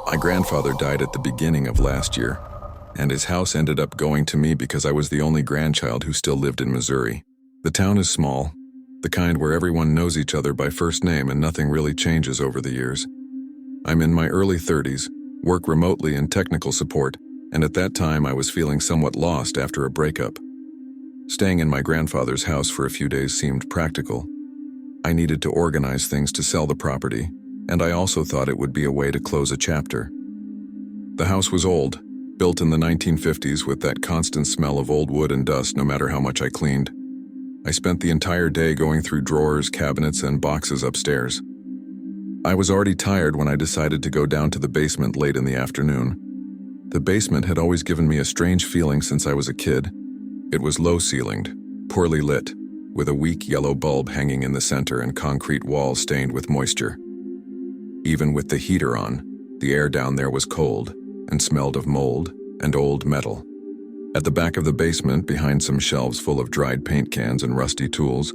My grandfather died at the beginning of last year, and his house ended up going to me because I was the only grandchild who still lived in Missouri. The town is small, the kind where everyone knows each other by first name and nothing really changes over the years. I'm in my early 30s, work remotely in technical support, and at that time I was feeling somewhat lost after a breakup. Staying in my grandfather's house for a few days seemed practical. I needed to organize things to sell the property, and I also thought it would be a way to close a chapter. The house was old, built in the 1950s with that constant smell of old wood and dust no matter how much I cleaned. I spent the entire day going through drawers, cabinets, and boxes upstairs. I was already tired when I decided to go down to the basement late in the afternoon. The basement had always given me a strange feeling since I was a kid. It was low-ceilinged, poorly lit, with a weak yellow bulb hanging in the center and concrete walls stained with moisture. Even with the heater on, the air down there was cold and smelled of mold and old metal. At the back of the basement, behind some shelves full of dried paint cans and rusty tools,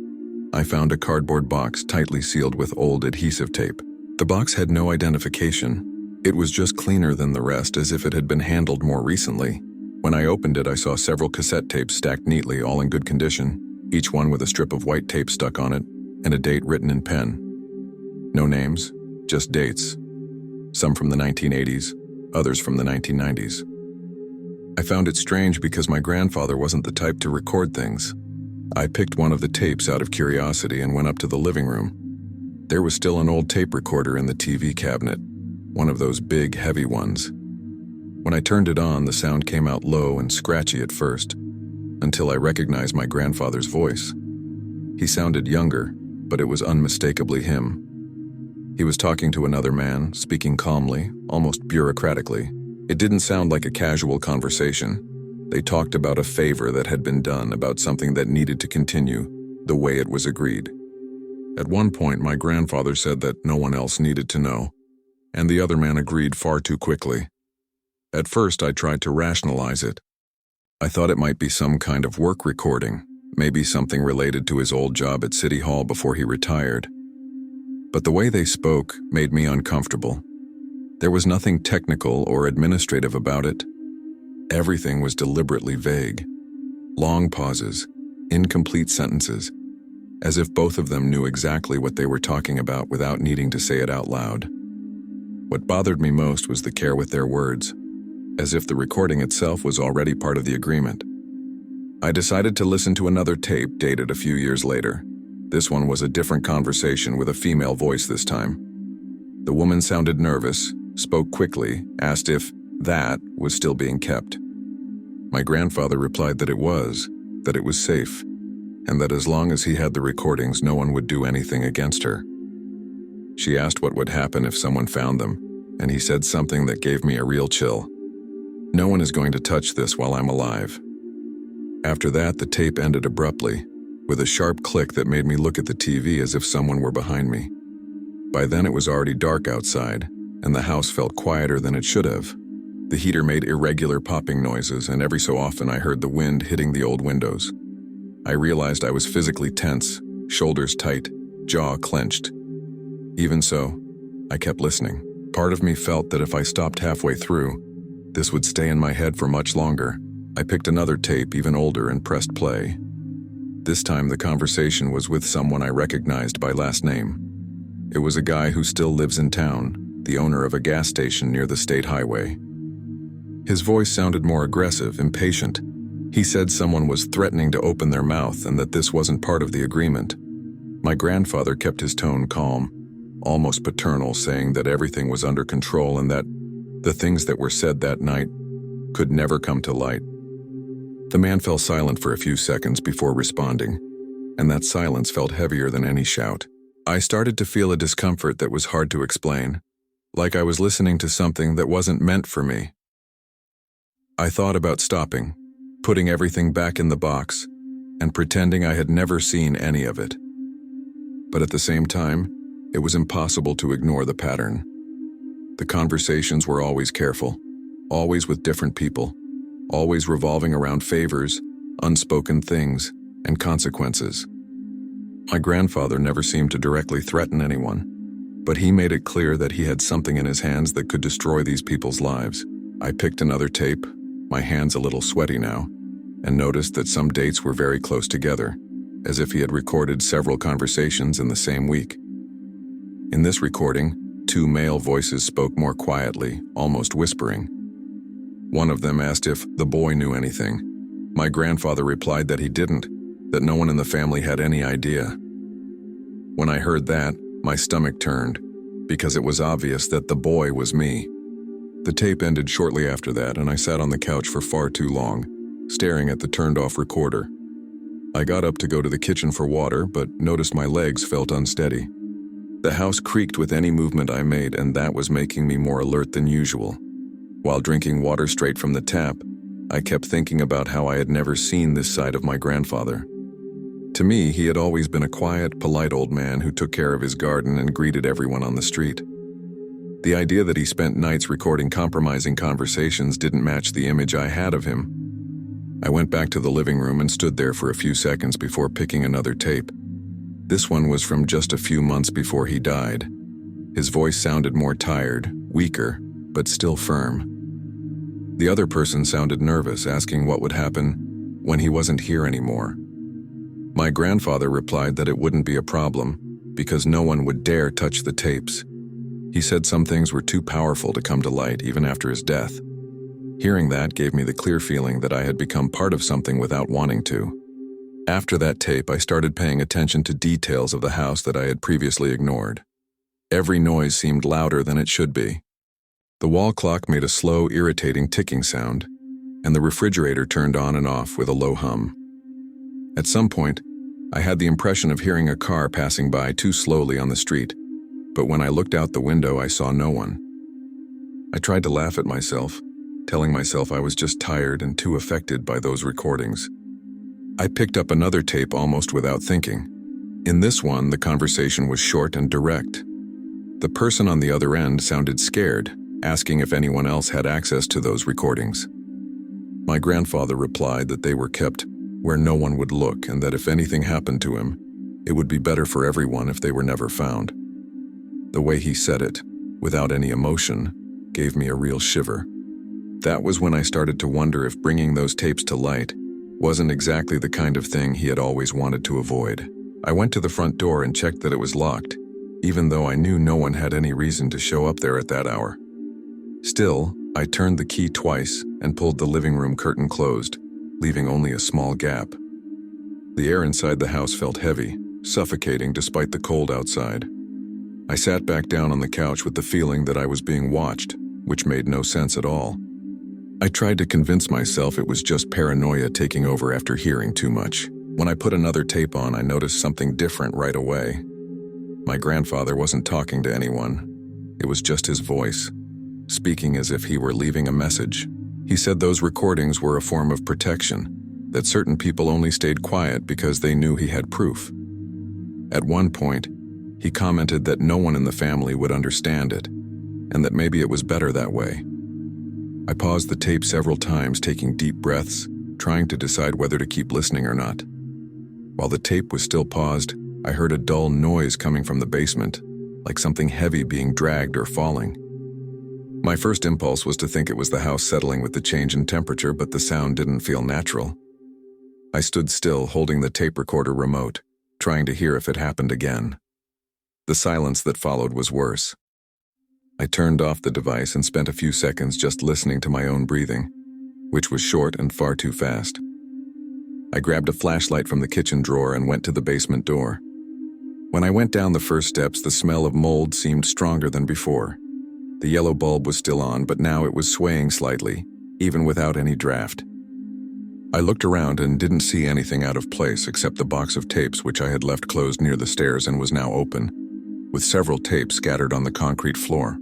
I found a cardboard box tightly sealed with old adhesive tape. The box had no identification. It was just cleaner than the rest, as if it had been handled more recently. When I opened it, I saw several cassette tapes stacked neatly, all in good condition, each one with a strip of white tape stuck on it and a date written in pen. No names, just dates. Some from the 1980s, others from the 1990s. I found it strange because my grandfather wasn't the type to record things. I picked one of the tapes out of curiosity and went up to the living room. There was still an old tape recorder in the TV cabinet, one of those big, heavy ones. When I turned it on, the sound came out low and scratchy at first, until I recognized my grandfather's voice. He sounded younger, but it was unmistakably him. He was talking to another man, speaking calmly, almost bureaucratically. It didn't sound like a casual conversation. They talked about a favor that had been done, about something that needed to continue, the way it was agreed. At one point, my grandfather said that no one else needed to know, and the other man agreed far too quickly. At first, I tried to rationalize it. I thought it might be some kind of work recording, maybe something related to his old job at City Hall before he retired. But the way they spoke made me uncomfortable. There was nothing technical or administrative about it. Everything was deliberately vague. Long pauses, incomplete sentences, as if both of them knew exactly what they were talking about without needing to say it out loud. What bothered me most was the care with their words, as if the recording itself was already part of the agreement. I decided to listen to another tape dated a few years later. This one was a different conversation with a female voice this time. The woman sounded nervous, spoke quickly, asked if that was still being kept. My grandfather replied that it was safe, and that as long as he had the recordings, no one would do anything against her. She asked what would happen if someone found them, and he said something that gave me a real chill. No one is going to touch this while I'm alive. After that, the tape ended abruptly, with a sharp click that made me look at the TV as if someone were behind me. By then it was already dark outside, and the house felt quieter than it should have. The heater made irregular popping noises, and every so often I heard the wind hitting the old windows. I realized I was physically tense, shoulders tight, jaw clenched. Even so, I kept listening. Part of me felt that if I stopped halfway through, this would stay in my head for much longer. I picked another tape, even older, and pressed play. This time the conversation was with someone I recognized by last name. It was a guy who still lives in town, the owner of a gas station near the state highway. His voice sounded more aggressive, impatient. He said someone was threatening to open their mouth and that this wasn't part of the agreement. My grandfather kept his tone calm, almost paternal, saying that everything was under control and that the things that were said that night could never come to light. The man fell silent for a few seconds before responding, and that silence felt heavier than any shout. I started to feel a discomfort that was hard to explain, like I was listening to something that wasn't meant for me. I thought about stopping, putting everything back in the box, and pretending I had never seen any of it. But at the same time, it was impossible to ignore the pattern. The conversations were always careful, always with different people, always revolving around favors, unspoken things, and consequences. My grandfather never seemed to directly threaten anyone. But he made it clear that he had something in his hands that could destroy these people's lives. I picked another tape, my hands a little sweaty now, and noticed that some dates were very close together, as if he had recorded several conversations in the same week. In this recording, two male voices spoke more quietly, almost whispering. One of them asked if the boy knew anything. My grandfather replied that he didn't, that no one in the family had any idea. When I heard that, my stomach turned, because it was obvious that the boy was me. The tape ended shortly after that, and I sat on the couch for far too long, staring at the turned-off recorder. I got up to go to the kitchen for water, but noticed my legs felt unsteady. The house creaked with any movement I made, and that was making me more alert than usual. While drinking water straight from the tap, I kept thinking about how I had never seen this side of my grandfather. To me, he had always been a quiet, polite old man who took care of his garden and greeted everyone on the street. The idea that he spent nights recording compromising conversations didn't match the image I had of him. I went back to the living room and stood there for a few seconds before picking another tape. This one was from just a few months before he died. His voice sounded more tired, weaker, but still firm. The other person sounded nervous, asking what would happen when he wasn't here anymore. My grandfather replied that it wouldn't be a problem, because no one would dare touch the tapes. He said some things were too powerful to come to light even after his death. Hearing that gave me the clear feeling that I had become part of something without wanting to. After that tape, I started paying attention to details of the house that I had previously ignored. Every noise seemed louder than it should be. The wall clock made a slow, irritating ticking sound, and the refrigerator turned on and off with a low hum. At some point, I had the impression of hearing a car passing by too slowly on the street, but when I looked out the window, I saw no one. I tried to laugh at myself, telling myself I was just tired and too affected by those recordings. I picked up another tape almost without thinking. In this one, the conversation was short and direct. The person on the other end sounded scared, asking if anyone else had access to those recordings. My grandfather replied that they were kept where no one would look, and that if anything happened to him, it would be better for everyone if they were never found. The way he said it, without any emotion, gave me a real shiver. That was when I started to wonder if bringing those tapes to light wasn't exactly the kind of thing he had always wanted to avoid. I went to the front door and checked that it was locked, even though I knew no one had any reason to show up there at that hour. Still, I turned the key twice and pulled the living room curtain closed, leaving only a small gap. The air inside the house felt heavy, suffocating despite the cold outside. I sat back down on the couch with the feeling that I was being watched, which made no sense at all. I tried to convince myself it was just paranoia taking over after hearing too much. When I put another tape on, I noticed something different right away. My grandfather wasn't talking to anyone. It was just his voice, speaking as if he were leaving a message. He said those recordings were a form of protection, that certain people only stayed quiet because they knew he had proof. At one point, he commented that no one in the family would understand it, and that maybe it was better that way. I paused the tape several times, taking deep breaths, trying to decide whether to keep listening or not. While the tape was still paused, I heard a dull noise coming from the basement, like something heavy being dragged or falling. My first impulse was to think it was the house settling with the change in temperature, but the sound didn't feel natural. I stood still, holding the tape recorder remote, trying to hear if it happened again. The silence that followed was worse. I turned off the device and spent a few seconds just listening to my own breathing, which was short and far too fast. I grabbed a flashlight from the kitchen drawer and went to the basement door. When I went down the first steps, the smell of mold seemed stronger than before. The yellow bulb was still on, but now it was swaying slightly, even without any draft. I looked around and didn't see anything out of place except the box of tapes which I had left closed near the stairs and was now open, with several tapes scattered on the concrete floor.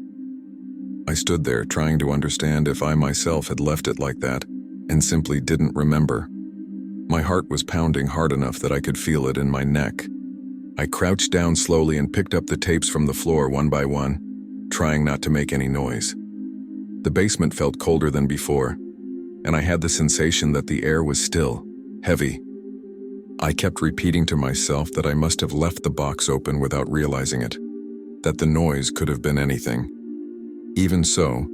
I stood there trying to understand if I myself had left it like that and simply didn't remember. My heart was pounding hard enough that I could feel it in my neck. I crouched down slowly and picked up the tapes from the floor one by one, trying not to make any noise. The basement felt colder than before, and I had the sensation that the air was still, heavy. I kept repeating to myself that I must have left the box open without realizing it. that the noise could have been anything. Even so,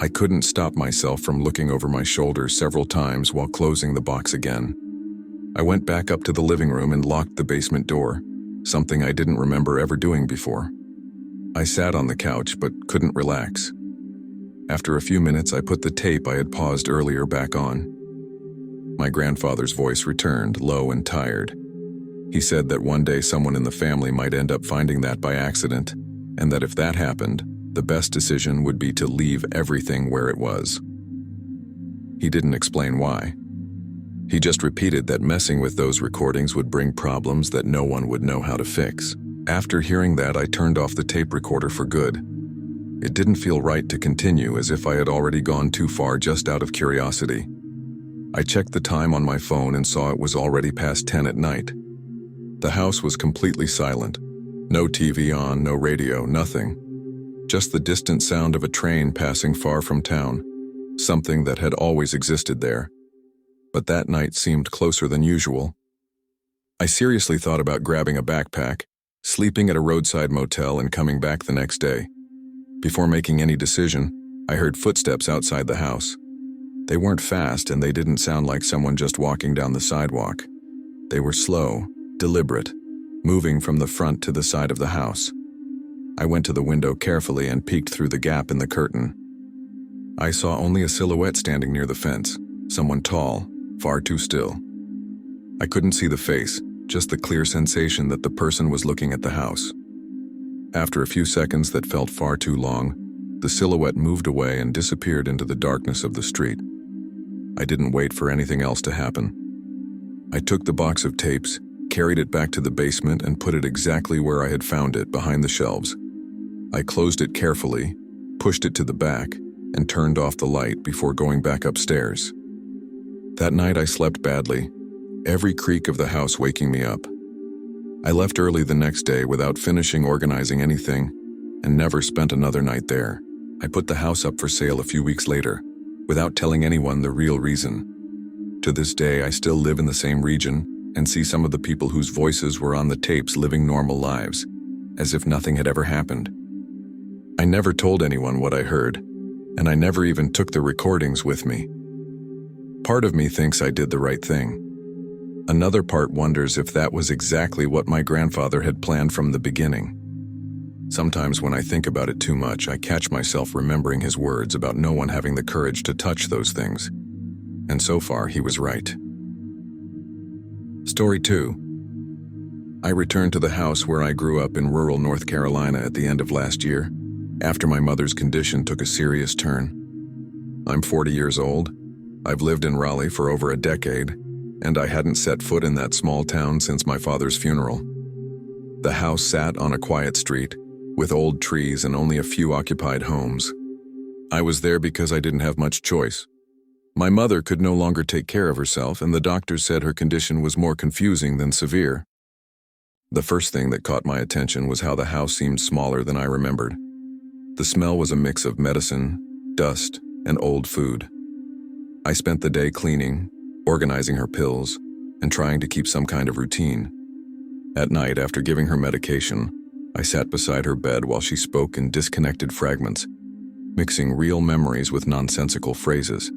I couldn't stop myself from looking over my shoulder several times while closing the box again. I went back up to the living room and locked the basement door, something I didn't remember ever doing before. I sat on the couch but couldn't relax. After a few minutes, I put the tape I had paused earlier back on. My grandfather's voice returned, low and tired. He said that one day someone in the family might end up finding that by accident, and that if that happened, the best decision would be to leave everything where it was. He didn't explain why. He just repeated that messing with those recordings would bring problems that no one would know how to fix. After hearing that, I turned off the tape recorder for good. It didn't feel right to continue, as if I had already gone too far just out of curiosity. I checked the time on my phone and saw it was already past 10 at night. The house was completely silent. No TV on, no radio, nothing. Just the distant sound of a train passing far from town, something that had always existed there. But that night seemed closer than usual. I seriously thought about grabbing a backpack, sleeping at a roadside motel, and coming back the next day. Before making any decision, I heard footsteps outside the house. They weren't fast, and they didn't sound like someone just walking down the sidewalk. They were slow, deliberate, moving from the front to the side of the house. I went to the window carefully and peeked through the gap in the curtain. I saw only a silhouette standing near the fence, someone tall, far too still. I couldn't see the face, just the clear sensation that the person was looking at the house. After a few seconds that felt far too long, the silhouette moved away and disappeared into the darkness of the street. I didn't wait for anything else to happen. I took the box of tapes, carried it back to the basement, and put it exactly where I had found it, behind the shelves. I closed it carefully, pushed it to the back, and turned off the light before going back upstairs. That night I slept badly, every creak of the house waking me up. I left early the next day without finishing organizing anything, and never spent another night there. I put the house up for sale a few weeks later, without telling anyone the real reason. To this day, I still live in the same region and see some of the people whose voices were on the tapes living normal lives, as if nothing had ever happened. I never told anyone what I heard, and I never even took the recordings with me. Part of me thinks I did the right thing. Another part wonders if that was exactly what my grandfather had planned from the beginning. Sometimes when I think about it too much, I catch myself remembering his words about no one having the courage to touch those things. And so far, he was right. Story 2. I returned to the house where I grew up in rural North Carolina at the end of last year, after my mother's condition took a serious turn. I'm 40 years old. I've lived in Raleigh for over a decade, and I hadn't set foot in that small town since my father's funeral. The house sat on a quiet street, with old trees and only a few occupied homes. I was there because I didn't have much choice. My mother could no longer take care of herself, and the doctors said her condition was more confusing than severe. The first thing that caught my attention was how the house seemed smaller than I remembered. The smell was a mix of medicine, dust, and old food. I spent the day cleaning, organizing her pills, and trying to keep some kind of routine. At night, after giving her medication, I sat beside her bed while she spoke in disconnected fragments, mixing real memories with nonsensical phrases.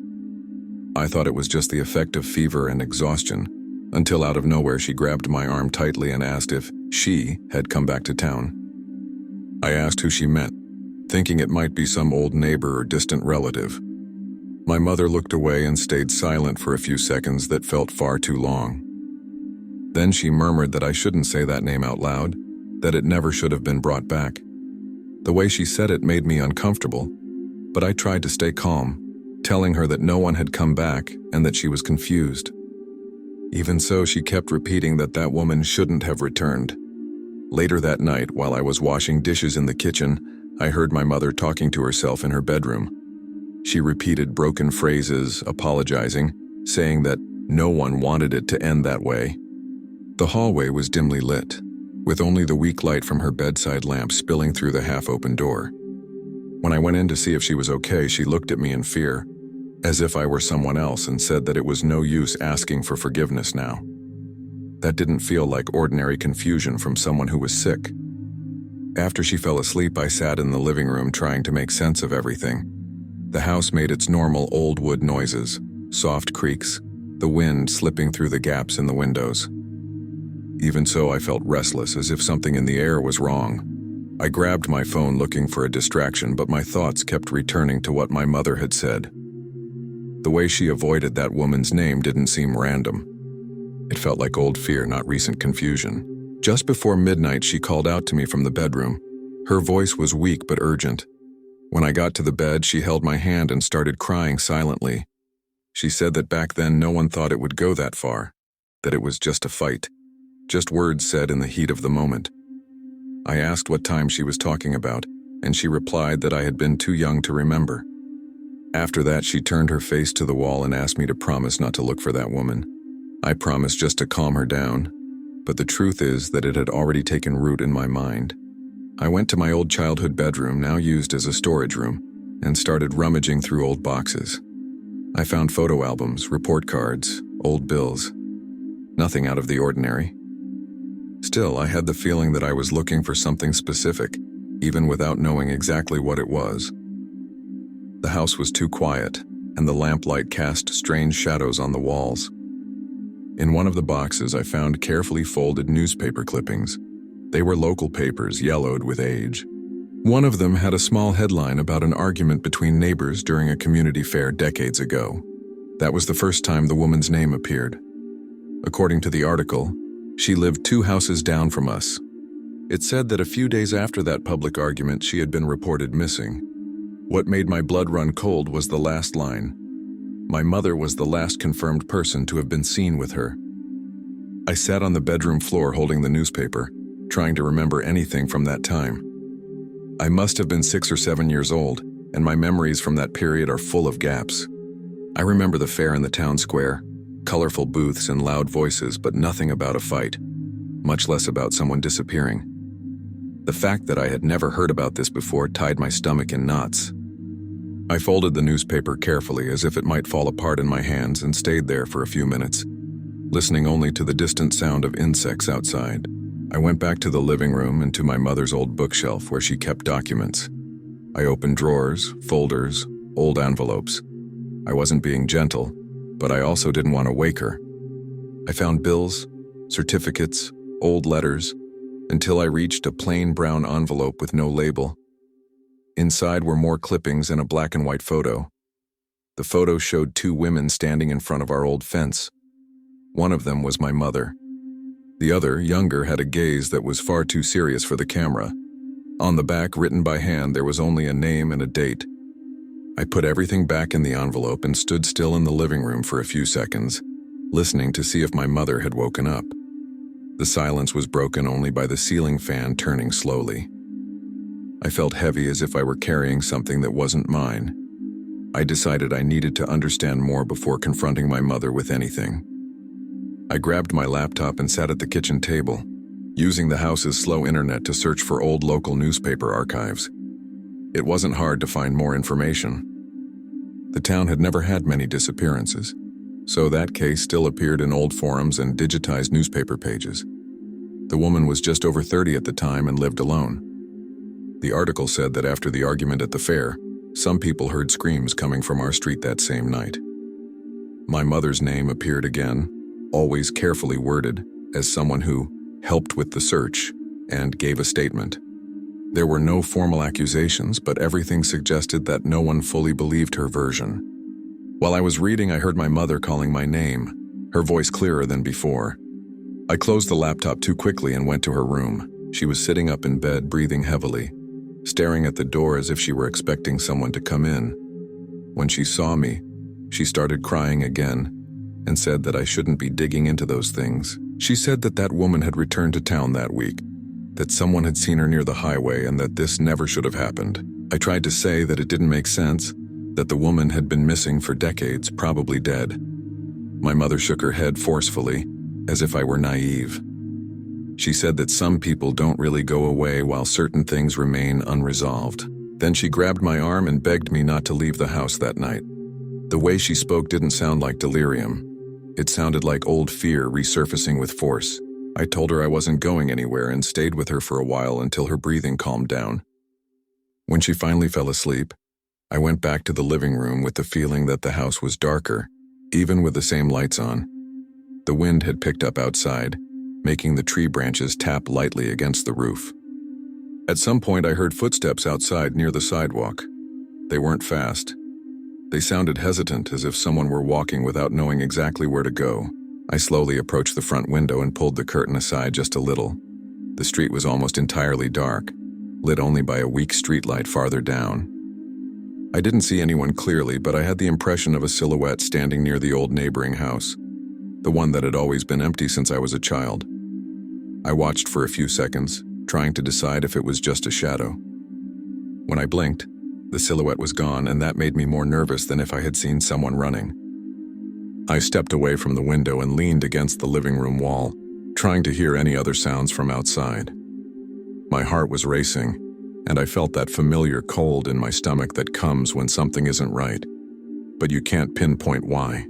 I thought it was just the effect of fever and exhaustion, until out of nowhere she grabbed my arm tightly and asked if she had come back to town. I asked who she meant, thinking it might be some old neighbor or distant relative. My mother looked away and stayed silent for a few seconds that felt far too long. Then she murmured that I shouldn't say that name out loud, that it never should have been brought back. The way she said it made me uncomfortable, but I tried to stay calm, telling her that no one had come back and that she was confused. Even so, she kept repeating that that woman shouldn't have returned. Later that night, while I was washing dishes in the kitchen, I heard my mother talking to herself in her bedroom. She repeated broken phrases, apologizing, saying that no one wanted it to end that way. The hallway was dimly lit, with only the weak light from her bedside lamp spilling through the half-open door. When I went in to see if she was okay, she looked at me in fear, as if I were someone else, and said that it was no use asking for forgiveness now. That didn't feel like ordinary confusion from someone who was sick. After she fell asleep, I sat in the living room trying to make sense of everything. The house made its normal old wood noises, soft creaks, the wind slipping through the gaps in the windows. Even so, I felt restless, as if something in the air was wrong. I grabbed my phone looking for a distraction, but my thoughts kept returning to what my mother had said. The way she avoided that woman's name didn't seem random. It felt like old fear, not recent confusion. Just before midnight, she called out to me from the bedroom. Her voice was weak but urgent. When I got to the bed, she held my hand and started crying silently. She said that back then no one thought it would go that far, that it was just a fight, just words said in the heat of the moment. I asked what time she was talking about, and she replied that I had been too young to remember. After that, she turned her face to the wall and asked me to promise not to look for that woman. I promised just to calm her down, but the truth is that it had already taken root in my mind. I went to my old childhood bedroom, now used as a storage room, and started rummaging through old boxes. I found photo albums, report cards, old bills. Nothing out of the ordinary. Still, I had the feeling that I was looking for something specific, even without knowing exactly what it was. The house was too quiet, and the lamplight cast strange shadows on the walls. In one of the boxes, I found carefully folded newspaper clippings. They were local papers, yellowed with age. One of them had a small headline about an argument between neighbors during a community fair decades ago. That was the first time the woman's name appeared. According to the article, she lived 2 houses down from us. It said that a few days after that public argument, she had been reported missing. What made my blood run cold was the last line. My mother was the last confirmed person to have been seen with her. I sat on the bedroom floor holding the newspaper, trying to remember anything from that time. I must have been 6 or 7 years old, and my memories from that period are full of gaps. I remember the fair in the town square, colorful booths and loud voices, but nothing about a fight, much less about someone disappearing. The fact that I had never heard about this before tied my stomach in knots. I folded the newspaper carefully, as if it might fall apart in my hands, and stayed there for a few minutes, listening only to the distant sound of insects outside. I went back to the living room and to my mother's old bookshelf where she kept documents. I opened drawers, folders, old envelopes. I wasn't being gentle, but I also didn't want to wake her. I found bills, certificates, old letters, until I reached a plain brown envelope with no label. Inside were more clippings and a black and white photo. The photo showed 2 women standing in front of our old fence. One of them was my mother. The other, younger, had a gaze that was far too serious for the camera. On the back, written by hand, there was only a name and a date. I put everything back in the envelope and stood still in the living room for a few seconds, listening to see if my mother had woken up. The silence was broken only by the ceiling fan turning slowly. I felt heavy, as if I were carrying something that wasn't mine. I decided I needed to understand more before confronting my mother with anything. I grabbed my laptop and sat at the kitchen table, using the house's slow internet to search for old local newspaper archives. It wasn't hard to find more information. The town had never had many disappearances, so that case still appeared in old forums and digitized newspaper pages. The woman was just over 30 at the time and lived alone. The article said that after the argument at the fair, some people heard screams coming from our street that same night. My mother's name appeared again, always carefully worded, as someone who helped with the search and gave a statement. There were no formal accusations, but everything suggested that no one fully believed her version. While I was reading, I heard my mother calling my name, her voice clearer than before. I closed the laptop too quickly and went to her room. She was sitting up in bed, breathing heavily, staring at the door as if she were expecting someone to come in. When she saw me, she started crying again and said that I shouldn't be digging into those things. She said that that woman had returned to town that week, that someone had seen her near the highway, and that this never should have happened. I tried to say that it didn't make sense, that the woman had been missing for decades, probably dead. My mother shook her head forcefully, as if I were naive. She said that some people don't really go away while certain things remain unresolved. Then she grabbed my arm and begged me not to leave the house that night. The way she spoke didn't sound like delirium. It sounded like old fear resurfacing with force. I told her I wasn't going anywhere and stayed with her for a while until her breathing calmed down. When she finally fell asleep, I went back to the living room with the feeling that the house was darker, even with the same lights on. The wind had picked up outside, making the tree branches tap lightly against the roof. At some point, I heard footsteps outside near the sidewalk. They weren't fast. They sounded hesitant, as if someone were walking without knowing exactly where to go. I slowly approached the front window and pulled the curtain aside just a little. The street was almost entirely dark, lit only by a weak streetlight farther down. I didn't see anyone clearly, but I had the impression of a silhouette standing near the old neighboring house, the one that had always been empty since I was a child. I watched for a few seconds, trying to decide if it was just a shadow. When I blinked, the silhouette was gone, and that made me more nervous than if I had seen someone running. I stepped away from the window and leaned against the living room wall, trying to hear any other sounds from outside. My heart was racing, and I felt that familiar cold in my stomach that comes when something isn't right, but you can't pinpoint why.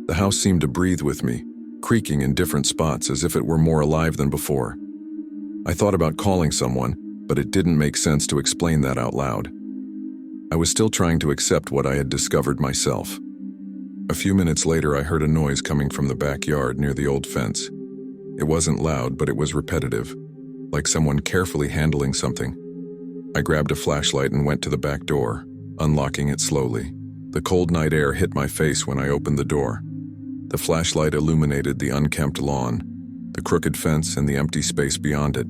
The house seemed to breathe with me, creaking in different spots as if it were more alive than before. I thought about calling someone, but it didn't make sense to explain that out loud. I was still trying to accept what I had discovered myself. A few minutes later, I heard a noise coming from the backyard near the old fence. It wasn't loud, but it was repetitive, like someone carefully handling something. I grabbed a flashlight and went to the back door, unlocking it slowly. The cold night air hit my face when I opened the door. The flashlight illuminated the unkempt lawn, the crooked fence, and the empty space beyond it.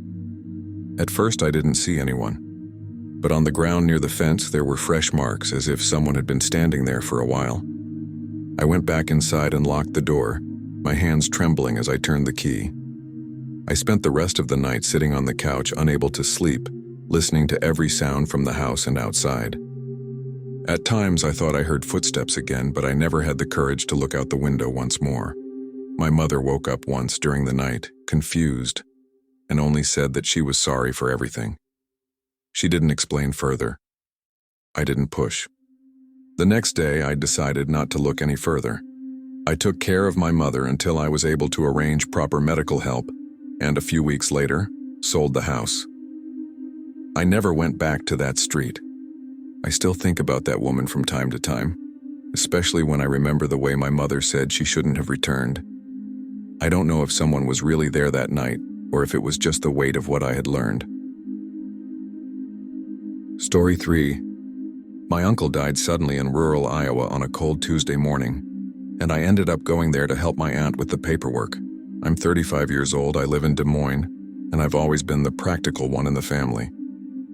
At first, I didn't see anyone, but on the ground near the fence there were fresh marks, as if someone had been standing there for a while. I went back inside and locked the door, my hands trembling as I turned the key. I spent the rest of the night sitting on the couch, unable to sleep, listening to every sound from the house and outside. At times, I thought I heard footsteps again, but I never had the courage to look out the window once more. My mother woke up once during the night, confused, and only said that she was sorry for everything. She didn't explain further. I didn't push. The next day, I decided not to look any further. I took care of my mother until I was able to arrange proper medical help, and a few weeks later, sold the house. I never went back to that street. I still think about that woman from time to time, especially when I remember the way my mother said she shouldn't have returned. I don't know if someone was really there that night, or if it was just the weight of what I had learned. Story 3. My uncle died suddenly in rural Iowa on a cold Tuesday morning, and I ended up going there to help my aunt with the paperwork. I'm 35 years old, I live in Des Moines, and I've always been the practical one in the family.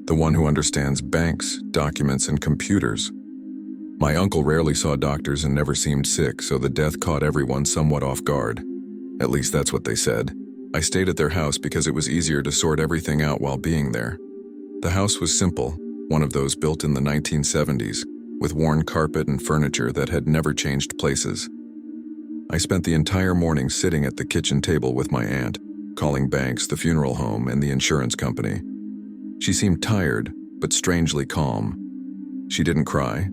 The one who understands banks, documents, and computers. My uncle rarely saw doctors and never seemed sick, so the death caught everyone somewhat off guard. At least that's what they said. I stayed at their house because it was easier to sort everything out while being there. The house was simple, one of those built in the 1970s, with worn carpet and furniture that had never changed places. I spent the entire morning sitting at the kitchen table with my aunt, calling banks, the funeral home, and the insurance company. She seemed tired, but strangely calm. She didn't cry,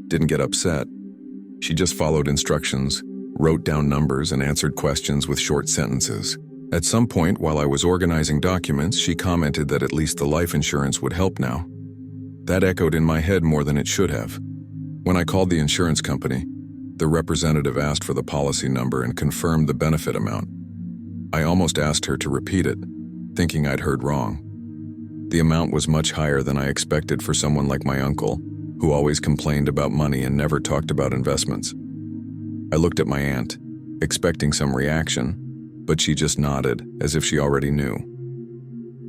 didn't get upset. She just followed instructions, wrote down numbers, and answered questions with short sentences. At some point, while I was organizing documents, she commented that at least the life insurance would help now. That echoed in my head more than it should have. When I called the insurance company, the representative asked for the policy number and confirmed the benefit amount. I almost asked her to repeat it, thinking I'd heard wrong. The amount was much higher than I expected for someone like my uncle, who always complained about money and never talked about investments. I looked at my aunt, expecting some reaction, but she just nodded, as if she already knew.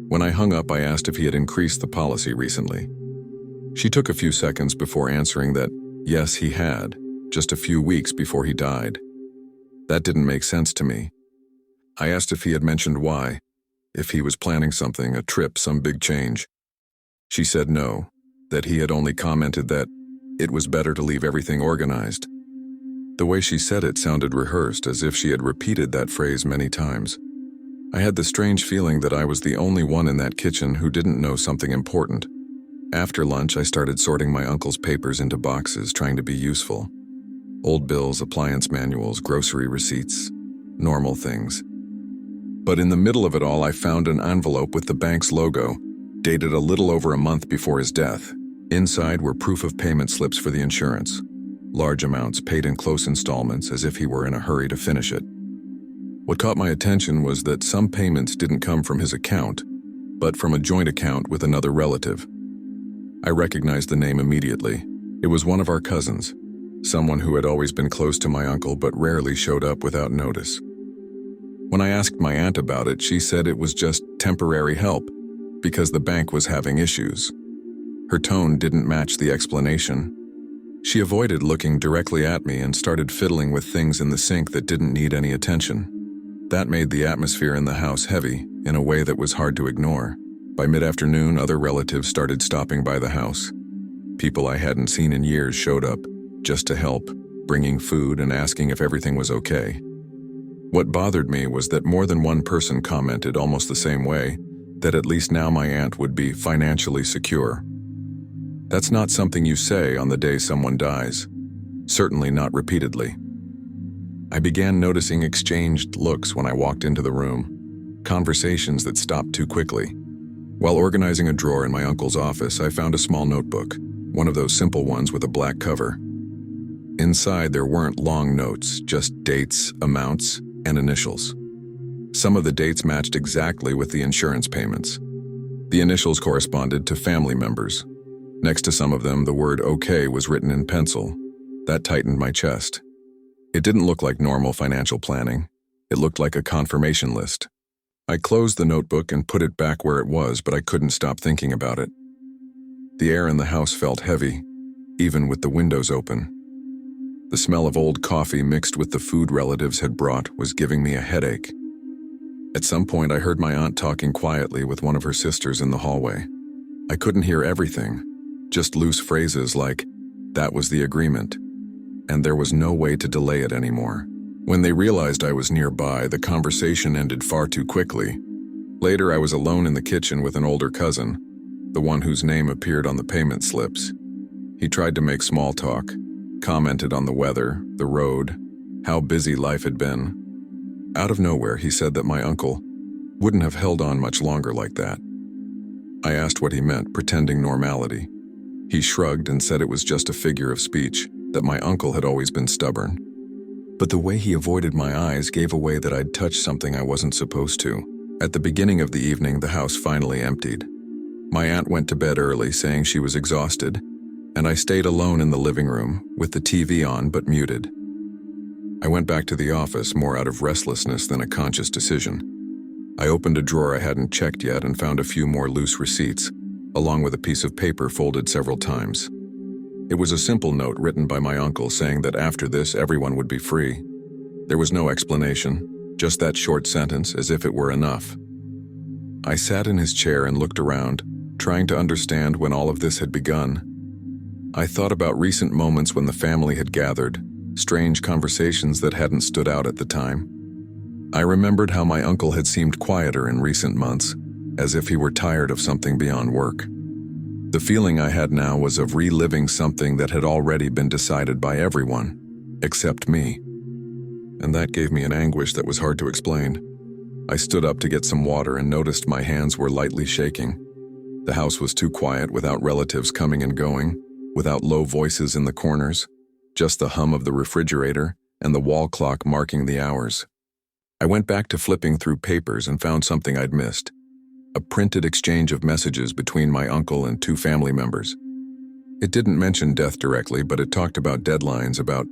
When I hung up, I asked if he had increased the policy recently. She took a few seconds before answering that, yes, he had, just a few weeks before he died. That didn't make sense to me. I asked if he had mentioned why, if he was planning something, a trip, some big change. She said no, that he had only commented that it was better to leave everything organized. The way she said it sounded rehearsed, as if she had repeated that phrase many times. I had the strange feeling that I was the only one in that kitchen who didn't know something important. After lunch, I started sorting my uncle's papers into boxes, trying to be useful. Old bills, appliance manuals, grocery receipts, normal things. But in the middle of it all, I found an envelope with the bank's logo, dated a little over a month before his death. Inside were proof of payment slips for the insurance, large amounts paid in close installments as if he were in a hurry to finish it. What caught my attention was that some payments didn't come from his account, but from a joint account with another relative. I recognized the name immediately. It was one of our cousins, someone who had always been close to my uncle but rarely showed up without notice. When I asked my aunt about it, she said it was just temporary help because the bank was having issues. Her tone didn't match the explanation. She avoided looking directly at me and started fiddling with things in the sink that didn't need any attention. That made the atmosphere in the house heavy in a way that was hard to ignore. By mid-afternoon, other relatives started stopping by the house. People I hadn't seen in years showed up, just to help, bringing food and asking if everything was okay. What bothered me was that more than one person commented almost the same way, that at least now my aunt would be financially secure. That's not something you say on the day someone dies, certainly not repeatedly. I began noticing exchanged looks when I walked into the room, conversations that stopped too quickly. While organizing a drawer in my uncle's office, I found a small notebook, one of those simple ones with a black cover. Inside, there weren't long notes, just dates, amounts, and initials. Some of the dates matched exactly with the insurance payments. The initials corresponded to family members. Next to some of them, the word "okay" was written in pencil. That tightened my chest. It didn't look like normal financial planning. It looked like a confirmation list. I closed the notebook and put it back where it was, but I couldn't stop thinking about it. The air in the house felt heavy, even with the windows open. The smell of old coffee mixed with the food relatives had brought was giving me a headache. At some point, I heard my aunt talking quietly with one of her sisters in the hallway. I couldn't hear everything, just loose phrases like, "That was the agreement," and there was no way to delay it anymore. When they realized I was nearby, the conversation ended far too quickly. Later, I was alone in the kitchen with an older cousin, the one whose name appeared on the payment slips. He tried to make small talk, commented on the weather, the road, how busy life had been. Out of nowhere, he said that my uncle wouldn't have held on much longer like that. I asked what he meant, pretending normality. He shrugged and said it was just a figure of speech, that my uncle had always been stubborn. But the way he avoided my eyes gave away that I'd touched something I wasn't supposed to. At the beginning of the evening, the house finally emptied. My aunt went to bed early, saying she was exhausted, and I stayed alone in the living room, with the TV on but muted. I went back to the office more out of restlessness than a conscious decision. I opened a drawer I hadn't checked yet and found a few more loose receipts, along with a piece of paper folded several times. It was a simple note written by my uncle saying that after this everyone would be free. There was no explanation, just that short sentence as if it were enough. I sat in his chair and looked around, trying to understand when all of this had begun. I thought about recent moments when the family had gathered, strange conversations that hadn't stood out at the time. I remembered how my uncle had seemed quieter in recent months, as if he were tired of something beyond work. The feeling I had now was of reliving something that had already been decided by everyone, except me. And that gave me an anguish that was hard to explain. I stood up to get some water and noticed my hands were lightly shaking. The house was too quiet, without relatives coming and going, without low voices in the corners, just the hum of the refrigerator and the wall clock marking the hours. I went back to flipping through papers and found something I'd missed. A printed exchange of messages between my uncle and two family members. It didn't mention death directly, but it talked about deadlines, about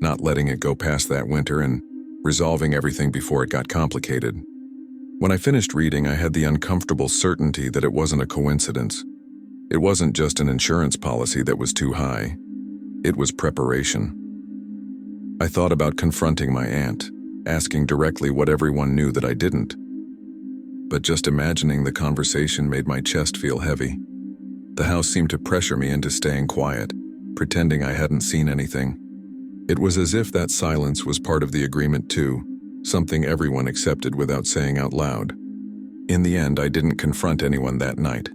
not letting it go past that winter and resolving everything before it got complicated. When I finished reading, I had the uncomfortable certainty that it wasn't a coincidence. It wasn't just an insurance policy that was too high. It was preparation. I thought about confronting my aunt, asking directly what everyone knew that I didn't. But just imagining the conversation made my chest feel heavy. The house seemed to pressure me into staying quiet, pretending I hadn't seen anything. It was as if that silence was part of the agreement too, something everyone accepted without saying out loud. In the end, I didn't confront anyone that night.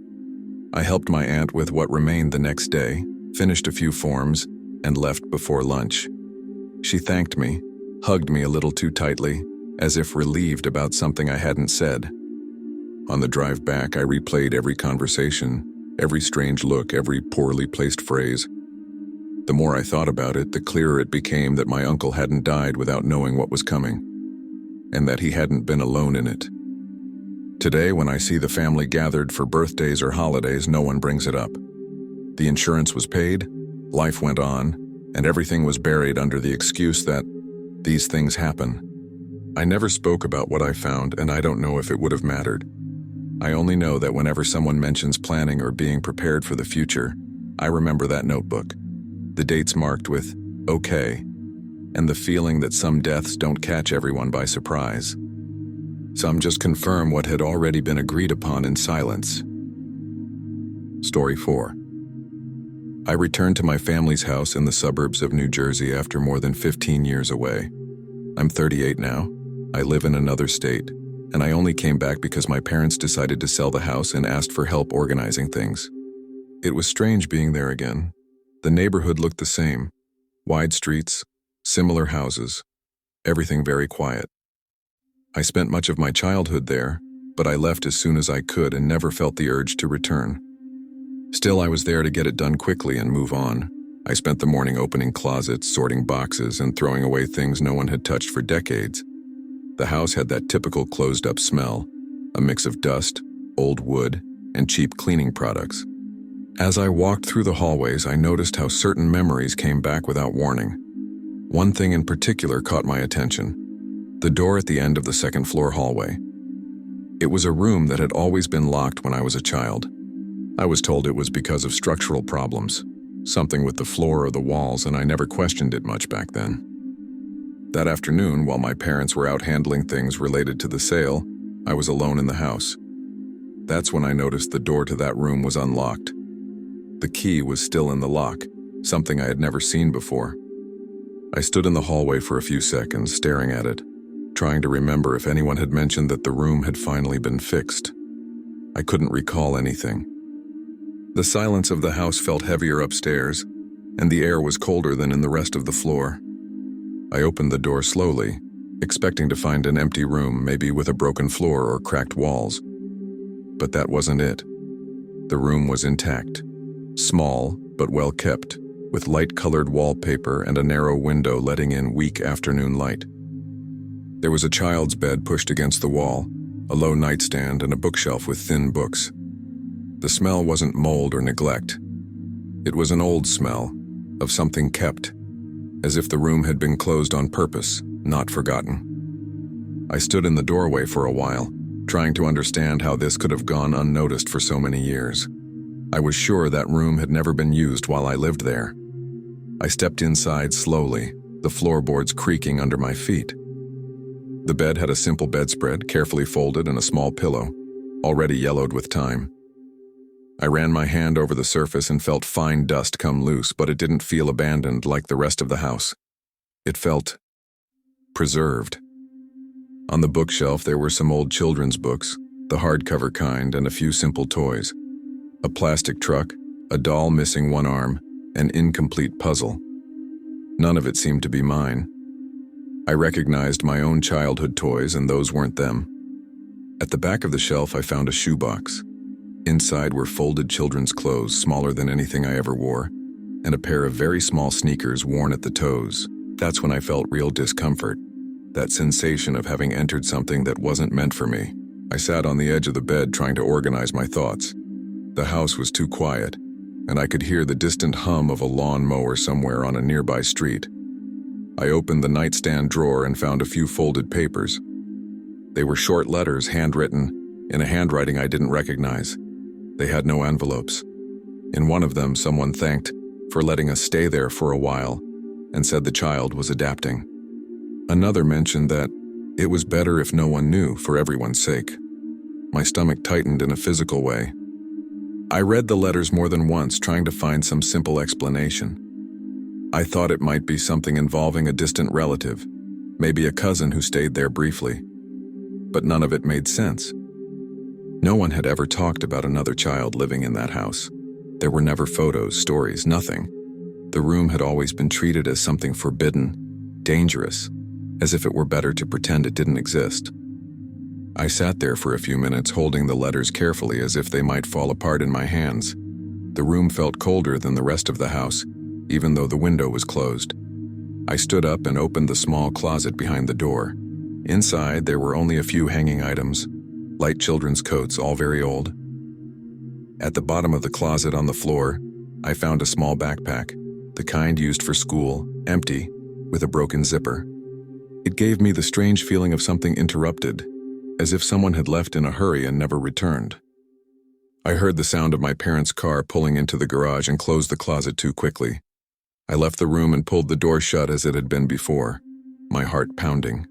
I helped my aunt with what remained the next day, finished a few forms, and left before lunch. She thanked me, hugged me a little too tightly, as if relieved about something I hadn't said. On the drive back, I replayed every conversation, every strange look, every poorly placed phrase. The more I thought about it, the clearer it became that my uncle hadn't died without knowing what was coming, and that he hadn't been alone in it. Today, when I see the family gathered for birthdays or holidays, no one brings it up. The insurance was paid, life went on, and everything was buried under the excuse that these things happen. I never spoke about what I found, and I don't know if it would have mattered. I only know that whenever someone mentions planning or being prepared for the future, I remember that notebook, the dates marked with "okay," and the feeling that some deaths don't catch everyone by surprise. Some just confirm what had already been agreed upon in silence. Story 4. I returned to my family's house in the suburbs of New Jersey after more than 15 years away. I'm 38 now. I live in another state, and I only came back because my parents decided to sell the house and asked for help organizing things. It was strange being there again. The neighborhood looked the same. Wide streets, similar houses, everything very quiet. I spent much of my childhood there, but I left as soon as I could and never felt the urge to return. Still, I was there to get it done quickly and move on. I spent the morning opening closets, sorting boxes, and throwing away things no one had touched for decades. The house had that typical closed-up smell, a mix of dust, old wood, and cheap cleaning products. As I walked through the hallways, I noticed how certain memories came back without warning. One thing in particular caught my attention: the door at the end of the second-floor hallway. It was a room that had always been locked when I was a child. I was told it was because of structural problems, something with the floor or the walls, and I never questioned it much back then. That afternoon, while my parents were out handling things related to the sale, I was alone in the house. That's when I noticed the door to that room was unlocked. The key was still in the lock, something I had never seen before. I stood in the hallway for a few seconds, staring at it, trying to remember if anyone had mentioned that the room had finally been fixed. I couldn't recall anything. The silence of the house felt heavier upstairs, and the air was colder than in the rest of the floor. I opened the door slowly, expecting to find an empty room, maybe with a broken floor or cracked walls. But that wasn't it. The room was intact, small but well kept, with light-colored wallpaper and a narrow window letting in weak afternoon light. There was a child's bed pushed against the wall, a low nightstand, and a bookshelf with thin books. The smell wasn't mold or neglect. It was an old smell, of something kept, as if the room had been closed on purpose, not forgotten. I stood in the doorway for a while, trying to understand how this could have gone unnoticed for so many years. I was sure that room had never been used while I lived there. I stepped inside slowly, the floorboards creaking under my feet. The bed had a simple bedspread, carefully folded, and a small pillow, already yellowed with time. I ran my hand over the surface and felt fine dust come loose, but it didn't feel abandoned like the rest of the house. It felt preserved. On the bookshelf there were some old children's books, the hardcover kind, and a few simple toys. A plastic truck, a doll missing one arm, an incomplete puzzle. None of it seemed to be mine. I recognized my own childhood toys, and those weren't them. At the back of the shelf I found a shoebox. Inside were folded children's clothes, smaller than anything I ever wore, and a pair of very small sneakers worn at the toes. That's when I felt real discomfort, that sensation of having entered something that wasn't meant for me. I sat on the edge of the bed trying to organize my thoughts. The house was too quiet, and I could hear the distant hum of a lawn mower somewhere on a nearby street. I opened the nightstand drawer and found a few folded papers. They were short letters, handwritten, in a handwriting I didn't recognize. They had no envelopes. In one of them, someone thanked for letting us stay there for a while and said the child was adapting. Another mentioned that it was better if no one knew, for everyone's sake. My stomach tightened in a physical way. I read the letters more than once, trying to find some simple explanation. I thought it might be something involving a distant relative, maybe a cousin who stayed there briefly. But none of it made sense. No one had ever talked about another child living in that house. There were never photos, stories, nothing. The room had always been treated as something forbidden, dangerous. as if it were better to pretend it didn't exist. I sat there for a few minutes holding the letters carefully as if they might fall apart in my hands. The room felt colder than the rest of the house, even though the window was closed. I stood up and opened the small closet behind the door. Inside, there were only a few hanging items, light children's coats, all very old. At the bottom of the closet on the floor, I found a small backpack, the kind used for school, empty, with a broken zipper. It gave me the strange feeling of something interrupted, as if someone had left in a hurry and never returned. I heard the sound of my parents' car pulling into the garage and closed the closet too quickly. I left the room and pulled the door shut as it had been before, my heart pounding.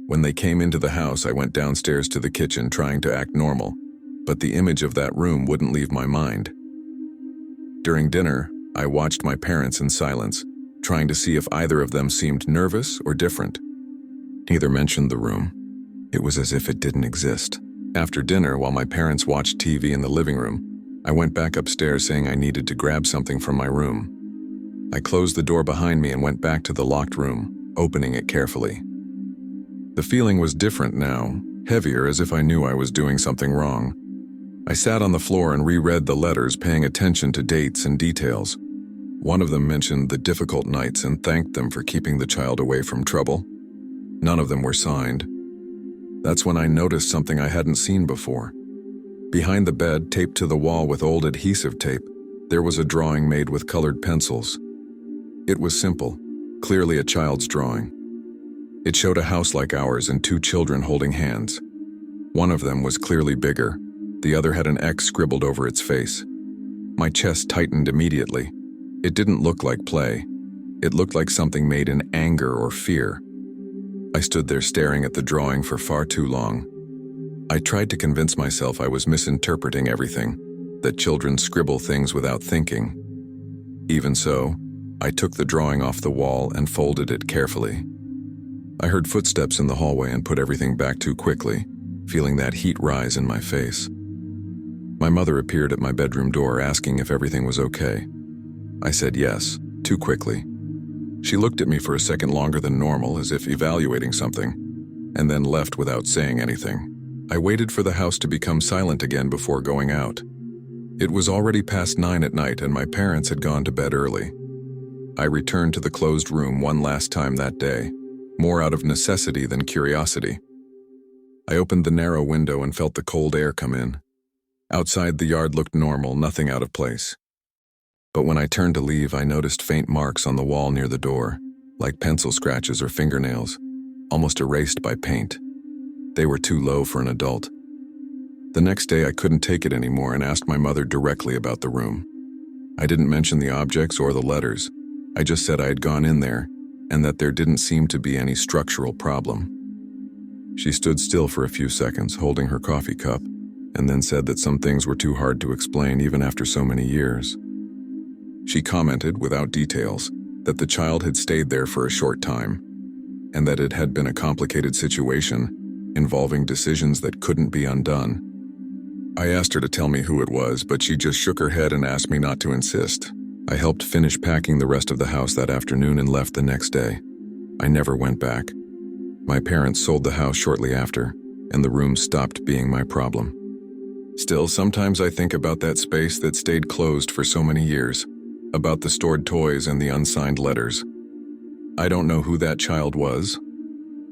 When they came into the house, I went downstairs to the kitchen trying to act normal, but the image of that room wouldn't leave my mind. During dinner, I watched my parents in silence, trying to see if either of them seemed nervous or different. Neither mentioned the room. It was as if it didn't exist. After dinner, while my parents watched TV in the living room, I went back upstairs saying I needed to grab something from my room. I closed the door behind me and went back to the locked room, opening it carefully. The feeling was different now, heavier, as if I knew I was doing something wrong. I sat on the floor and reread the letters, paying attention to dates and details. One of them mentioned the difficult nights and thanked them for keeping the child away from trouble. None of them were signed. That's when I noticed something I hadn't seen before. Behind the bed, taped to the wall with old adhesive tape, there was a drawing made with colored pencils. It was simple, clearly a child's drawing. It showed a house like ours and two children holding hands. One of them was clearly bigger. The other had an X scribbled over its face. My chest tightened immediately. It didn't look like play. It looked like something made in anger or fear. I stood there staring at the drawing for far too long. I tried to convince myself I was misinterpreting everything, that children scribble things without thinking. Even so, I took the drawing off the wall and folded it carefully. I heard footsteps in the hallway and put everything back too quickly, feeling that heat rise in my face. My mother appeared at my bedroom door asking if everything was okay. I said yes, too quickly. She looked at me for a second longer than normal, as if evaluating something, and then left without saying anything. I waited for the house to become silent again before going out. It was already past 9 at night and my parents had gone to bed early. I returned to the closed room one last time that day, more out of necessity than curiosity. I opened the narrow window and felt the cold air come in. Outside, the yard looked normal, nothing out of place. But when I turned to leave, I noticed faint marks on the wall near the door, like pencil scratches or fingernails, almost erased by paint. They were too low for an adult. The next day, I couldn't take it anymore and asked my mother directly about the room. I didn't mention the objects or the letters. I just said I had gone in there and that there didn't seem to be any structural problem. She stood still for a few seconds, holding her coffee cup, and then said that some things were too hard to explain even after so many years. She commented, without details, that the child had stayed there for a short time, and that it had been a complicated situation involving decisions that couldn't be undone. I asked her to tell me who it was, but she just shook her head and asked me not to insist. I helped finish packing the rest of the house that afternoon and left the next day. I never went back. My parents sold the house shortly after, and the room stopped being my problem. Still, sometimes I think about that space that stayed closed for so many years, about the stored toys and the unsigned letters. I don't know who that child was,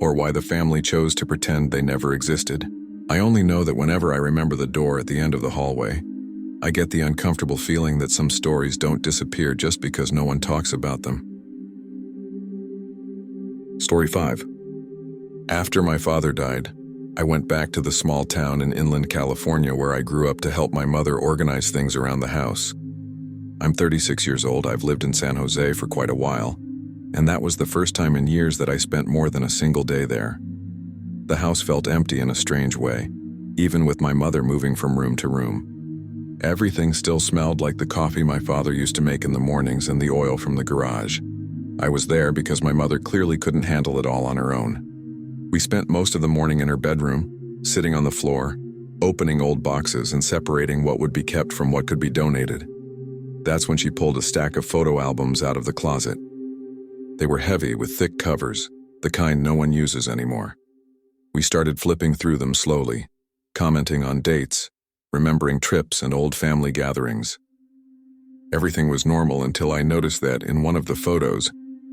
or why the family chose to pretend they never existed. I only know that whenever I remember the door at the end of the hallway, I get the uncomfortable feeling that some stories don't disappear just because no one talks about them. Story 5. After my father died, I went back to the small town in inland California where I grew up to help my mother organize things around the house. I'm 36 years old. I've lived in San Jose for quite a while, and that was the first time in years that I spent more than a single day there. The house felt empty in a strange way, even with my mother moving from room to room. Everything still smelled like the coffee my father used to make in the mornings and the oil from the garage. I was there because my mother clearly couldn't handle it all on her own. We spent most of the morning in her bedroom, sitting on the floor, opening old boxes and separating what would be kept from what could be donated. That's when she pulled a stack of photo albums out of the closet. They were heavy with thick covers, the kind no one uses anymore. We started flipping through them slowly, commenting on dates, remembering trips and old family gatherings. Everything was normal until I noticed that, in one of the photos,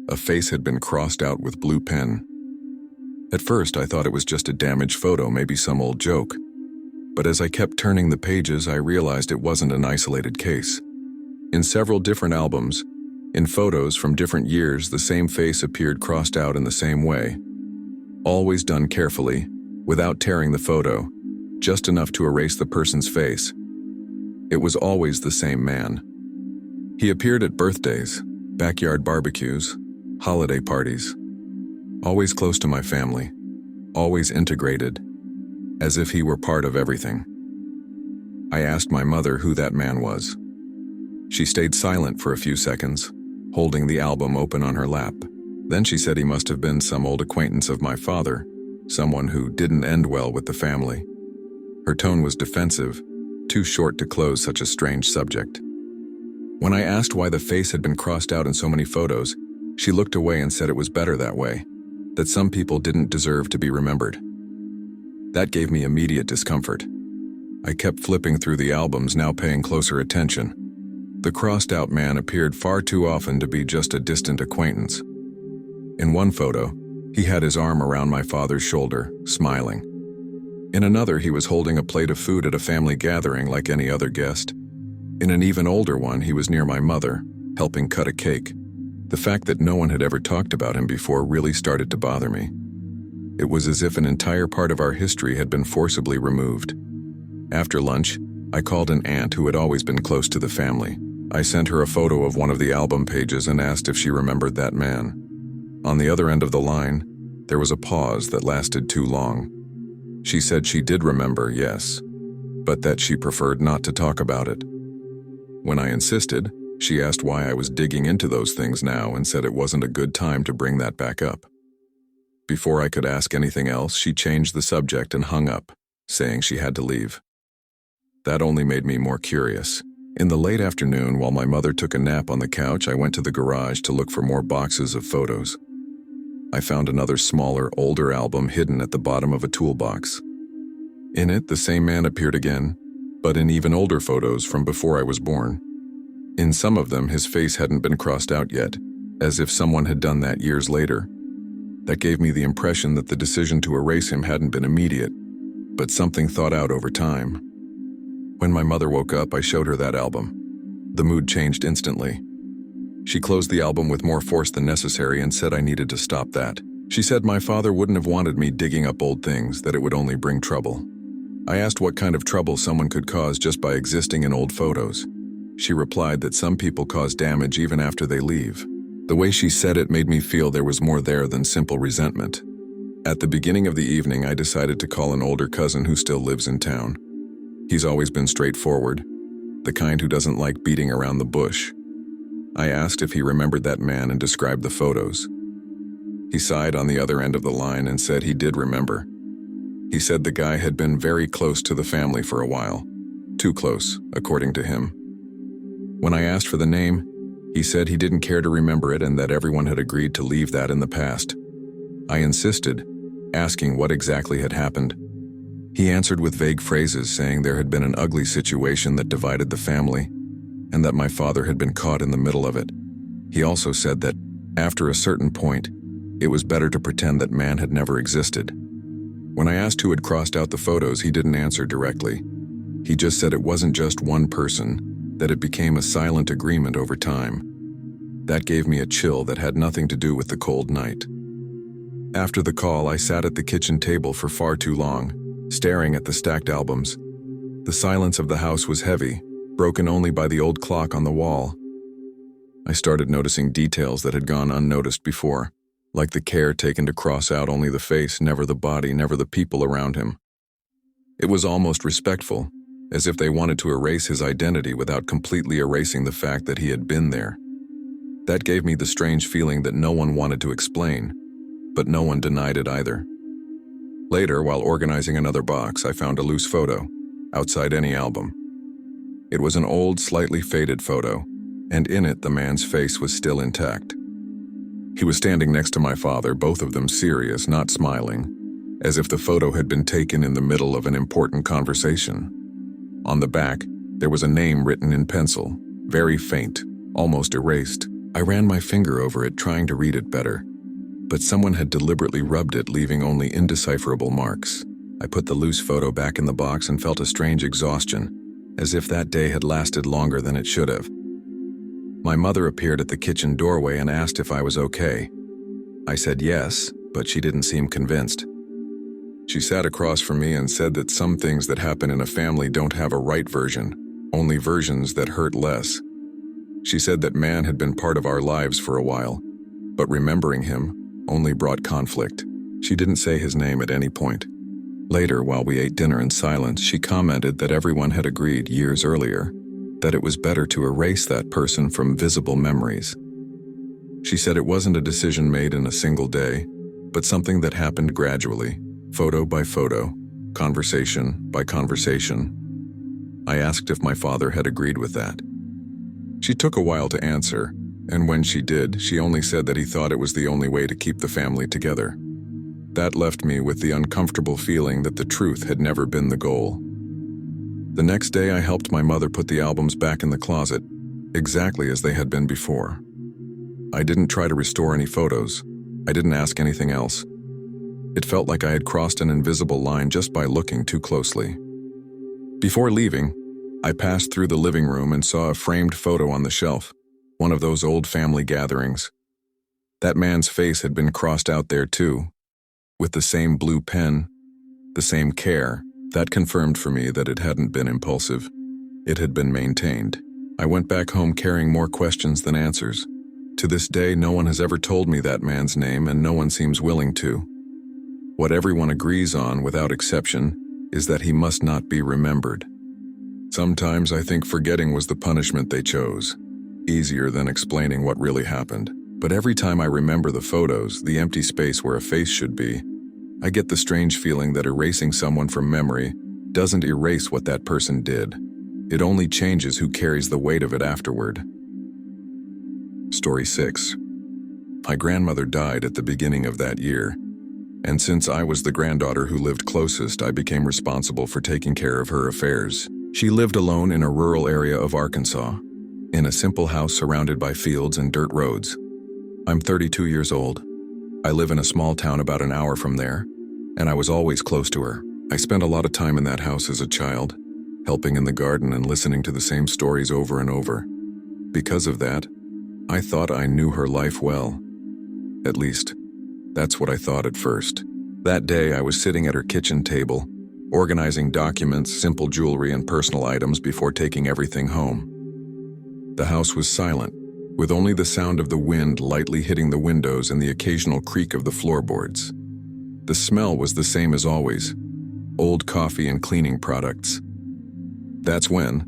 a face had been crossed out with blue pen. At first, I thought it was just a damaged photo, maybe some old joke. But as I kept turning the pages, I realized it wasn't an isolated case. In several different albums, in photos from different years, the same face appeared crossed out in the same way. Always done carefully, without tearing the photo, just enough to erase the person's face. It was always the same man. He appeared at birthdays, backyard barbecues, holiday parties. Always close to my family, always integrated, as if he were part of everything. I asked my mother who that man was. She stayed silent for a few seconds, holding the album open on her lap. Then she said he must have been some old acquaintance of my father, someone who didn't end well with the family. Her tone was defensive, too short to close such a strange subject. When I asked why the face had been crossed out in so many photos, she looked away and said it was better that way, that some people didn't deserve to be remembered. That gave me immediate discomfort. I kept flipping through the albums, now paying closer attention. The crossed-out man appeared far too often to be just a distant acquaintance. In one photo, he had his arm around my father's shoulder, smiling. In another, he was holding a plate of food at a family gathering like any other guest. In an even older one, he was near my mother, helping cut a cake. The fact that no one had ever talked about him before really started to bother me. It was as if an entire part of our history had been forcibly removed. After lunch, I called an aunt who had always been close to the family. I sent her a photo of one of the album pages and asked if she remembered that man. On the other end of the line, there was a pause that lasted too long. She said she did remember, yes, but that she preferred not to talk about it. When I insisted, she asked why I was digging into those things now and said it wasn't a good time to bring that back up. Before I could ask anything else, she changed the subject and hung up, saying she had to leave. That only made me more curious. In the late afternoon, while my mother took a nap on the couch, I went to the garage to look for more boxes of photos. I found another smaller, older album hidden at the bottom of a toolbox. In it, the same man appeared again, but in even older photos from before I was born. In some of them, his face hadn't been crossed out yet, as if someone had done that years later. That gave me the impression that the decision to erase him hadn't been immediate, but something thought out over time. When my mother woke up, I showed her that album. The mood changed instantly. She closed the album with more force than necessary and said I needed to stop that. She said my father wouldn't have wanted me digging up old things, that it would only bring trouble. I asked what kind of trouble someone could cause just by existing in old photos. She replied that some people cause damage even after they leave. The way she said it made me feel there was more there than simple resentment. At the beginning of the evening, I decided to call an older cousin who still lives in town. He's always been straightforward, the kind who doesn't like beating around the bush. I asked if he remembered that man and described the photos. He sighed on the other end of the line and said he did remember. He said the guy had been very close to the family for a while. Too close, according to him. When I asked for the name, he said he didn't care to remember it and that everyone had agreed to leave that in the past. I insisted, asking what exactly had happened. He answered with vague phrases, saying there had been an ugly situation that divided the family, and that my father had been caught in the middle of it. He also said that, after a certain point, it was better to pretend that man had never existed. When I asked who had crossed out the photos, he didn't answer directly. He just said it wasn't just one person, that it became a silent agreement over time. That gave me a chill that had nothing to do with the cold night. After the call, I sat at the kitchen table for far too long, staring at the stacked albums. The silence of the house was heavy, broken only by the old clock on the wall. I started noticing details that had gone unnoticed before, like the care taken to cross out only the face, never the body, never the people around him. It was almost respectful, as if they wanted to erase his identity without completely erasing the fact that he had been there. That gave me the strange feeling that no one wanted to explain, but no one denied it either. Later, while organizing another box, I found a loose photo, outside any album. It was an old, slightly faded photo, and in it the man's face was still intact. He He was standing next to my father, both of them serious, not smiling, as if the photo had been taken in the middle of an important conversation. On the back, there was a name written in pencil, very faint, almost erased. I ran my finger over it, trying to read it better, but someone had deliberately rubbed it, leaving only indecipherable marks. I put the loose photo back in the box and felt a strange exhaustion, as if that day had lasted longer than it should have. My mother appeared at the kitchen doorway and asked if I was okay. I said yes, but she didn't seem convinced. She sat across from me and said that some things that happen in a family don't have a right version, only versions that hurt less. She said that man had been part of our lives for a while, but remembering him only brought conflict. She didn't say his name at any point. Later, while we ate dinner in silence, she commented that everyone had agreed years earlier that it was better to erase that person from visible memories. She said it wasn't a decision made in a single day, but something that happened gradually, photo by photo, conversation by conversation. I asked if my father had agreed with that. She took a while to answer, and when she did, she only said that he thought it was the only way to keep the family together. That left me with the uncomfortable feeling that the truth had never been the goal. The next day, I helped my mother put the albums back in the closet, exactly as they had been before. I didn't try to restore any photos. I didn't ask anything else. It felt like I had crossed an invisible line just by looking too closely. Before leaving, I passed through the living room and saw a framed photo on the shelf, one of those old family gatherings. That man's face had been crossed out there too, with the same blue pen, the same care. That confirmed for me that it hadn't been impulsive. It had been maintained. I went back home carrying more questions than answers. To this day, no one has ever told me that man's name, and no one seems willing to. What everyone agrees on, without exception, is that he must not be remembered. Sometimes I think forgetting was the punishment they chose, easier than explaining what really happened. But every time I remember the photos, the empty space where a face should be, I get the strange feeling that erasing someone from memory doesn't erase what that person did. It only changes who carries the weight of it afterward. Story 6. My grandmother died at the beginning of that year, and since I was the granddaughter who lived closest, I became responsible for taking care of her affairs. She lived alone in a rural area of Arkansas, in a simple house surrounded by fields and dirt roads. I'm 32 years old. I live in a small town about an hour from there, and I was always close to her. I spent a lot of time in that house as a child, helping in the garden and listening to the same stories over and over. Because of that, I thought I knew her life well. At least, that's what I thought at first. That day, I was sitting at her kitchen table, organizing documents, simple jewelry, and personal items before taking everything home. The house was silent, with only the sound of the wind lightly hitting the windows and the occasional creak of the floorboards. The smell was the same as always, old coffee and cleaning products. That's when,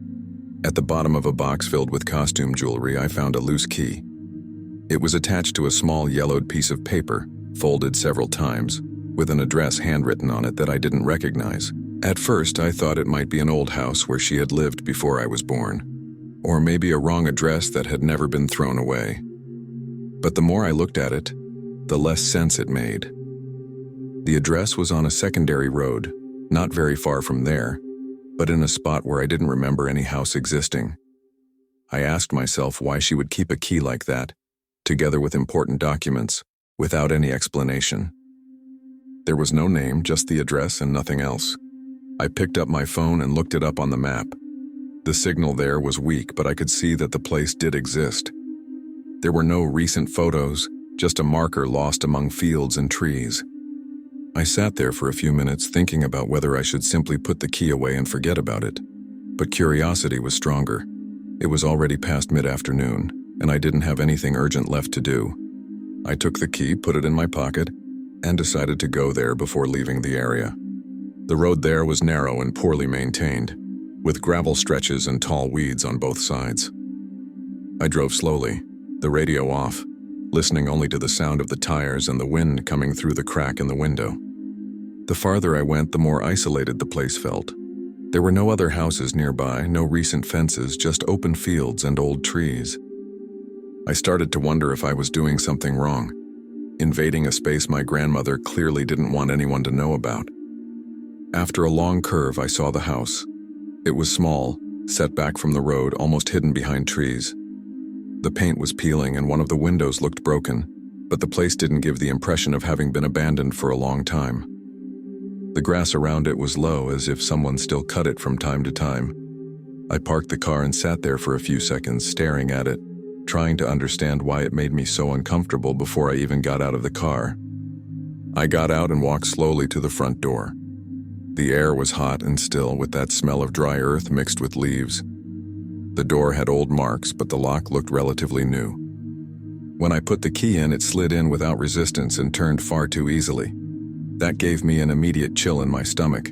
at the bottom of a box filled with costume jewelry, I found a loose key. It was attached to a small yellowed piece of paper, folded several times, with an address handwritten on it that I didn't recognize. At first, I thought it might be an old house where she had lived before I was born, or maybe a wrong address that had never been thrown away. But the more I looked at it, the less sense it made. The address was on a secondary road, not very far from there, but in a spot where I didn't remember any house existing. I asked myself why she would keep a key like that, together with important documents, without any explanation. There was no name, just the address and nothing else. I picked up my phone and looked it up on the map. The signal there was weak, but I could see that the place did exist. There were no recent photos, just a marker lost among fields and trees. I sat there for a few minutes thinking about whether I should simply put the key away and forget about it. But curiosity was stronger. It was already past mid-afternoon, and I didn't have anything urgent left to do. I took the key, put it in my pocket, and decided to go there before leaving the area. The road there was narrow and poorly maintained, with gravel stretches and tall weeds on both sides. I drove slowly, the radio off, listening only to the sound of the tires and the wind coming through the crack in the window. The farther I went, the more isolated the place felt. There were no other houses nearby, no recent fences, just open fields and old trees. I started to wonder if I was doing something wrong. invading a space my grandmother clearly didn't want anyone to know about. After a long curve, I saw the house. It was small, set back from the road, almost hidden behind trees. The paint was peeling and one of the windows looked broken, but the place didn't give the impression of having been abandoned for a long time. The grass around it was low, as if someone still cut it from time to time. I parked the car and sat there for a few seconds, staring at it, trying to understand why it made me so uncomfortable before I even got out of the car. I got out and walked slowly to the front door. The air was hot and still, with that smell of dry earth mixed with leaves. The door had old marks, but the lock looked relatively new. When I put the key in, it slid in without resistance and turned far too easily. That gave me an immediate chill in my stomach.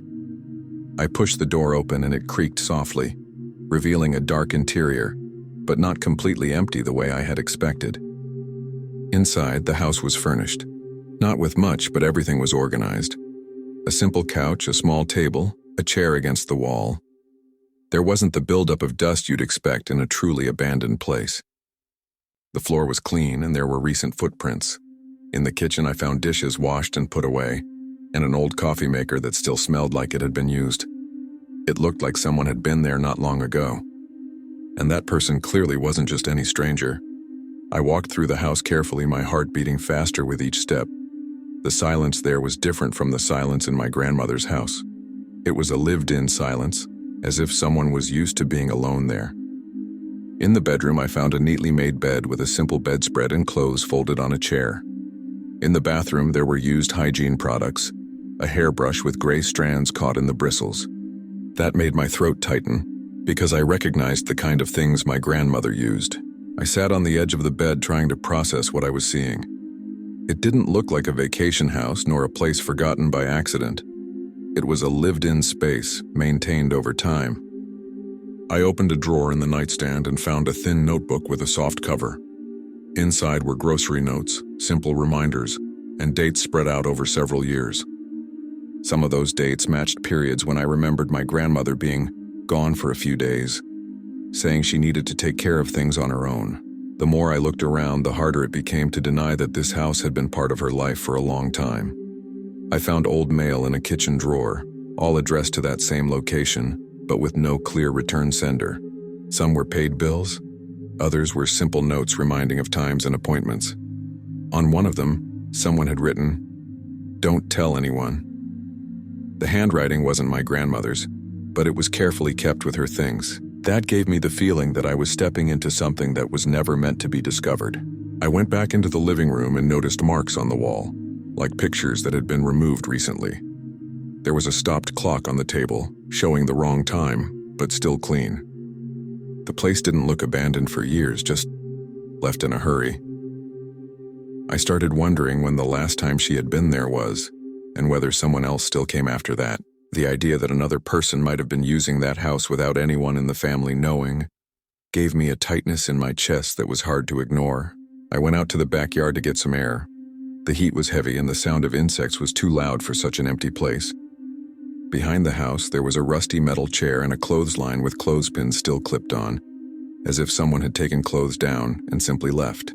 I pushed the door open and it creaked softly, revealing a dark interior, but not completely empty the way I had expected. Inside, the house was furnished. Not with much, but everything was organized. A simple couch, a small table, a chair against the wall. There wasn't the buildup of dust you'd expect in a truly abandoned place. The floor was clean and there were recent footprints. In the kitchen, I found dishes washed and put away, and an old coffee maker that still smelled like it had been used. It looked like someone had been there not long ago. And that person clearly wasn't just any stranger. I walked through the house carefully, my heart beating faster with each step. The silence there was different from the silence in my grandmother's house. It was a lived-in silence, as if someone was used to being alone there. In the bedroom, I found a neatly made bed with a simple bedspread and clothes folded on a chair. In the bathroom, there were used hygiene products, a hairbrush with gray strands caught in the bristles. That made my throat tighten, because I recognized the kind of things my grandmother used. I sat on the edge of the bed trying to process what I was seeing. It didn't look like a vacation house nor a place forgotten by accident. It was a lived-in space, maintained over time. I opened a drawer in the nightstand and found a thin notebook with a soft cover. Inside were grocery notes, simple reminders, and dates spread out over several years. Some of those dates matched periods when I remembered my grandmother being gone for a few days, saying she needed to take care of things on her own. The more I looked around, the harder it became to deny that this house had been part of her life for a long time. I found old mail in a kitchen drawer, all addressed to that same location, but with no clear return sender. Some were paid bills, others were simple notes reminding of times and appointments. On one of them, someone had written, "Don't tell anyone." The handwriting wasn't my grandmother's, but it was carefully kept with her things. That gave me the feeling that I was stepping into something that was never meant to be discovered. I went back into the living room and noticed marks on the wall, like pictures that had been removed recently. There was a stopped clock on the table, showing the wrong time, but still clean. The place didn't look abandoned for years, just left in a hurry. I started wondering when the last time she had been there was, and whether someone else still came after that. The idea that another person might have been using that house without anyone in the family knowing gave me a tightness in my chest that was hard to ignore. I went out to the backyard to get some air. The heat was heavy and the sound of insects was too loud for such an empty place. Behind the house, there was a rusty metal chair and a clothesline with clothespins still clipped on, as if someone had taken clothes down and simply left.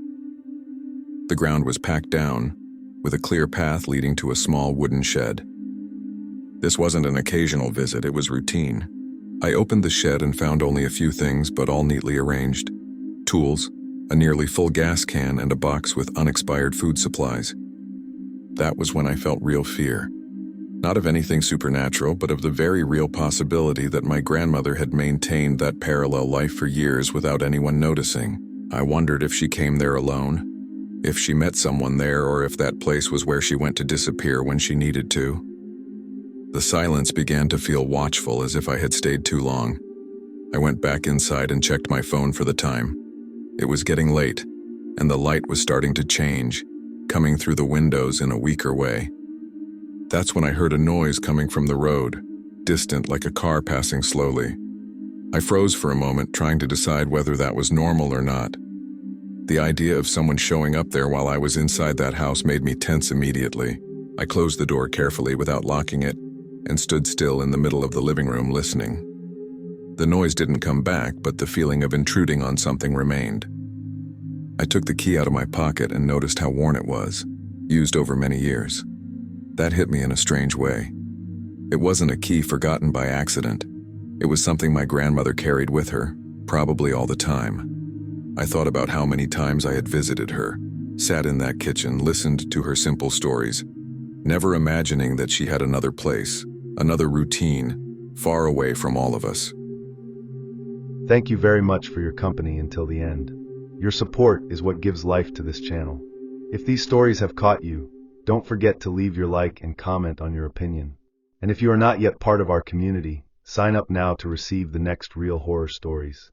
The ground was packed down, with a clear path leading to a small wooden shed. This wasn't an occasional visit, it was routine. I opened the shed and found only a few things, but all neatly arranged. Tools, a nearly full gas can, and a box with unexpired food supplies. That was when I felt real fear. Not of anything supernatural, but of the very real possibility that my grandmother had maintained that parallel life for years without anyone noticing. I wondered if she came there alone, if she met someone there, or if that place was where she went to disappear when she needed to. The silence began to feel watchful, as if I had stayed too long. I went back inside and checked my phone for the time. It was getting late, and the light was starting to change, coming through the windows in a weaker way. That's when I heard a noise coming from the road, distant like a car passing slowly. I froze for a moment, trying to decide whether that was normal or not. The idea of someone showing up there while I was inside that house made me tense immediately. I closed the door carefully without locking it, and stood still in the middle of the living room listening. The noise didn't come back, but the feeling of intruding on something remained. I took the key out of my pocket and noticed how worn it was. used over many years. That hit me in a strange way. It wasn't a key forgotten by accident. It was something my grandmother carried with her, probably all the time. I thought about how many times I had visited her, sat in that kitchen, listened to her simple stories, never imagining that she had another place, another routine, far away from all of us. Thank you very much for your company until the end. Your support is what gives life to this channel. If these stories have caught you, don't forget to leave your like and comment on your opinion. And if you are not yet part of our community, sign up now to receive the next real horror stories.